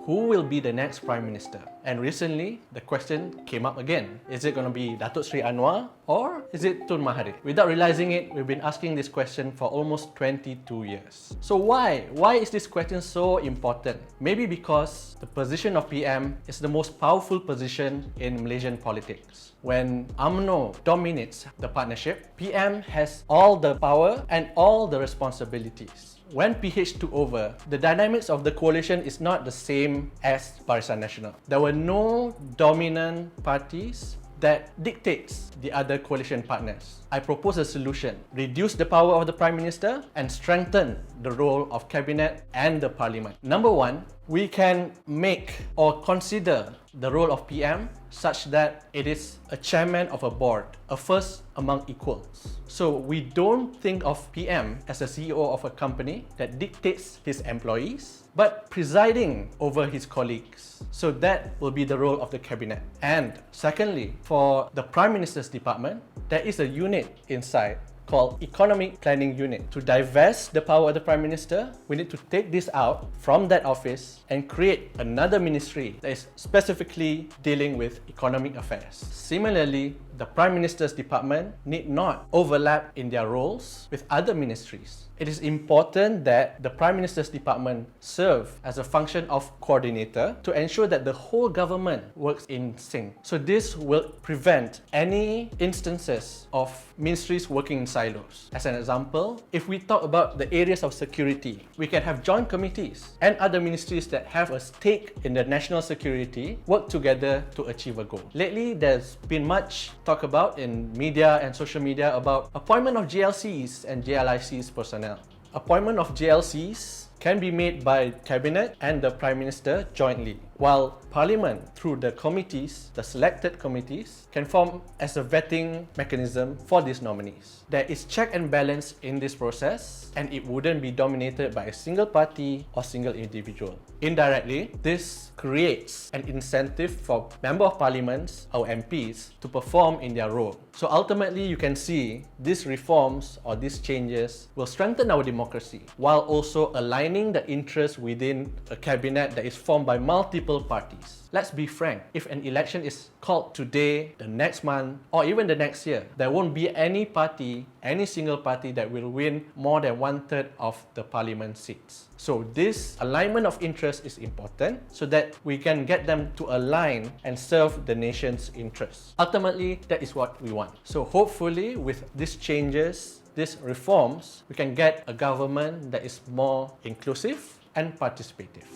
Who will be the next Prime Minister? And recently, the question came up again. Is it going to be Datuk Sri Anwar or is it Tun Mahathir? Without realizing it, we've been asking this question for almost 22 years. So why? Why is this question so important? Maybe because the position of PM is the most powerful position in Malaysian politics. When UMNO dominates the partnership, PM has all the power and all the responsibilities. When PH took over, the dynamics of the coalition is not the same as Barisan Nasional. There were no dominant parties that dictates the other coalition partners. I propose a solution: reduce the power of the Prime Minister and strengthen the role of Cabinet and the Parliament. Number one, we can make or consider the role of PM such that it is a chairman of a board, a first among equals. So we don't think of PM as a CEO of a company that dictates his employees, but presiding over his colleagues. So that will be the role of the Cabinet. And secondly, for the Prime Minister's department, there is a unit inside called Economic Planning Unit. To divest the power of the Prime Minister, we need to take this out from that office and create another ministry that is specifically dealing with economic affairs. Similarly, the Prime Minister's department need not overlap in their roles with other ministries. It is important that the Prime Minister's department serve as a function of coordinator to ensure that the whole government works in sync. So this will prevent any instances of ministries working in silos. As an example, if we talk about the areas of security, we can have joint committees and other ministries that have a stake in the national security work together to achieve a goal. Lately, there's been much talk about in media and social media about appointment of GLCs and JLICs personnel. Appointment of GLCs can be made by Cabinet and the Prime Minister jointly, while Parliament, through the committees, the selected committees, can form as a vetting mechanism for these nominees. There is check and balance in this process, and it wouldn't be dominated by a single party or single individual. Indirectly, this creates an incentive for Member of Parliaments, or MPs, to perform in their role. So ultimately, you can see these reforms or these changes will strengthen our democracy, while also aligning the interests within a cabinet that is formed by multiple parties. Let's be frank, if an election is called today, the next month, or even the next year, there won't be any party, any single party that will win more than 1/3 of the parliament seats. So this alignment of interest is important so that we can get them to align and serve the nation's interests. Ultimately, that is what we want. So hopefully with these changes, these reforms, we can get a government that is more inclusive and participative.